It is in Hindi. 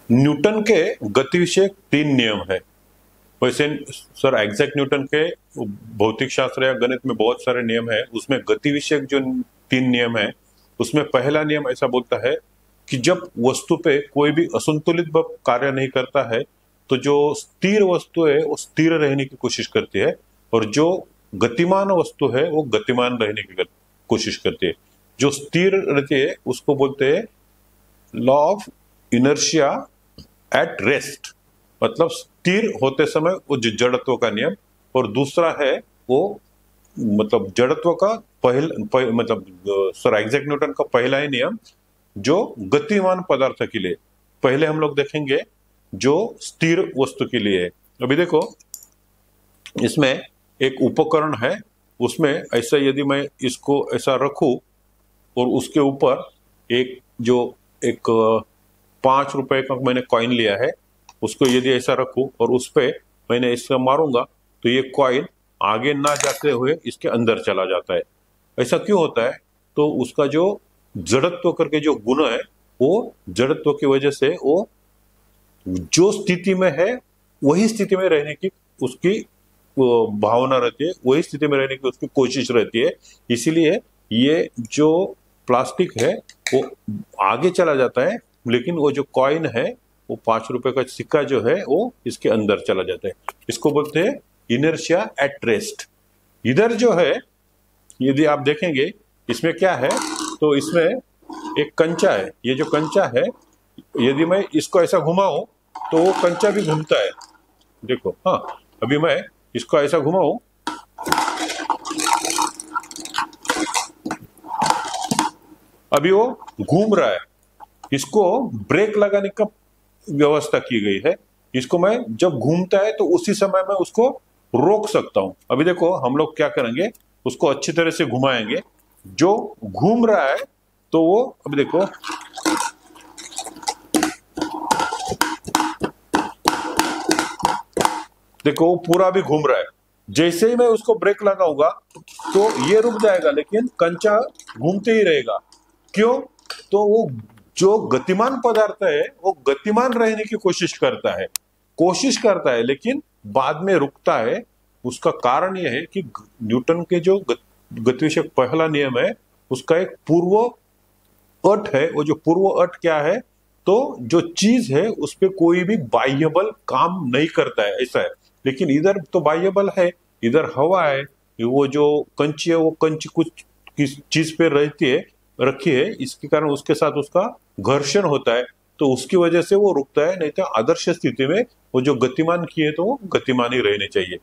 न्यूटन के गति विषयक 3 नियम है। वैसे सर एग्जैक्ट न्यूटन के भौतिक शास्त्र या गणित में बहुत सारे नियम है, उसमें गति विषयक जो 3 नियम है उसमें पहला नियम ऐसा बोलता है कि जब वस्तु पे कोई भी असंतुलित बल कार्य नहीं करता है तो जो स्थिर वस्तु है वो स्थिर रहने की कोशिश करती है और जो गतिमान वस्तु है वो गतिमान रहने की कोशिश करती है। जो स्थिर रहती है उसको बोलते हैं law of inertia at rest, मतलब स्थिर होते समय वो जड़त्व का नियम। और दूसरा है वो मतलब जड़त्व का मतलब सर आइजैक न्यूटन का पहला ही नियम जो गतिमान पदार्थ के लिए। पहले हम लोग देखेंगे जो स्थिर वस्तु के लिए है। अभी देखो इसमें एक उपकरण है, उसमें ऐसा यदि मैं इसको ऐसा रखूं और उसके ऊपर एक 5 रुपए का मैंने कॉइन लिया है, उसको यदि ऐसा रखूं और उस पे मैंने इसका मारूंगा तो ये कॉइन आगे ना जाते हुए इसके अंदर चला जाता है। ऐसा क्यों होता है? तो उसका जो जड़त्व करके जो गुण है वो जड़त्व की वजह से वो जो स्थिति में है वही स्थिति में रहने की उसकी भावना रहती है, वही स्थिति में रहने की उसकी कोशिश रहती है। इसीलिए ये जो प्लास्टिक है वो आगे चला जाता है, लेकिन वो जो कॉइन है वो 5 रुपए का सिक्का जो है वो इसके अंदर चला जाता है। इसको बोलते हैं इनर्शिया एट रेस्ट। इधर जो है यदि आप देखेंगे इसमें क्या है, तो इसमें एक कंचा है। ये जो कंचा है यदि मैं इसको ऐसा घुमाऊं तो वो कंचा भी घूमता है। देखो, हाँ, अभी मैं इसको ऐसा घुमाऊं, अभी वो घूम रहा है। इसको ब्रेक लगाने का व्यवस्था की गई है। इसको मैं जब घूमता है तो उसी समय में उसको रोक सकता हूं। अभी देखो हम लोग क्या करेंगे, उसको अच्छी तरह से घुमाएंगे। जो घूम रहा है तो वो अभी देखो वो पूरा भी घूम रहा है। जैसे ही मैं उसको ब्रेक लगाऊंगा तो ये रुक जाएगा, लेकिन कंचा घूमते ही रहेगा। क्यों? तो वो जो गतिमान पदार्थ है वो गतिमान रहने की कोशिश करता है लेकिन बाद में रुकता है। उसका कारण यह है कि न्यूटन के जो गति विषयक पहला नियम है उसका एक पूर्व अट है। वो जो पूर्व अट क्या है, तो जो चीज है उस पर कोई भी बाह्य बल काम नहीं करता है, ऐसा है। लेकिन इधर तो बाह्य बल है, इधर हवा है। वो जो कंची है वो कंची कुछ किस चीज पे रखी है, इसके कारण उसके साथ उसका घर्षण होता है, तो उसकी वजह से वो रुकता है। नहीं तो आदर्श स्थिति में वो जो गतिमान किए तो वो गतिमान ही रहने चाहिए।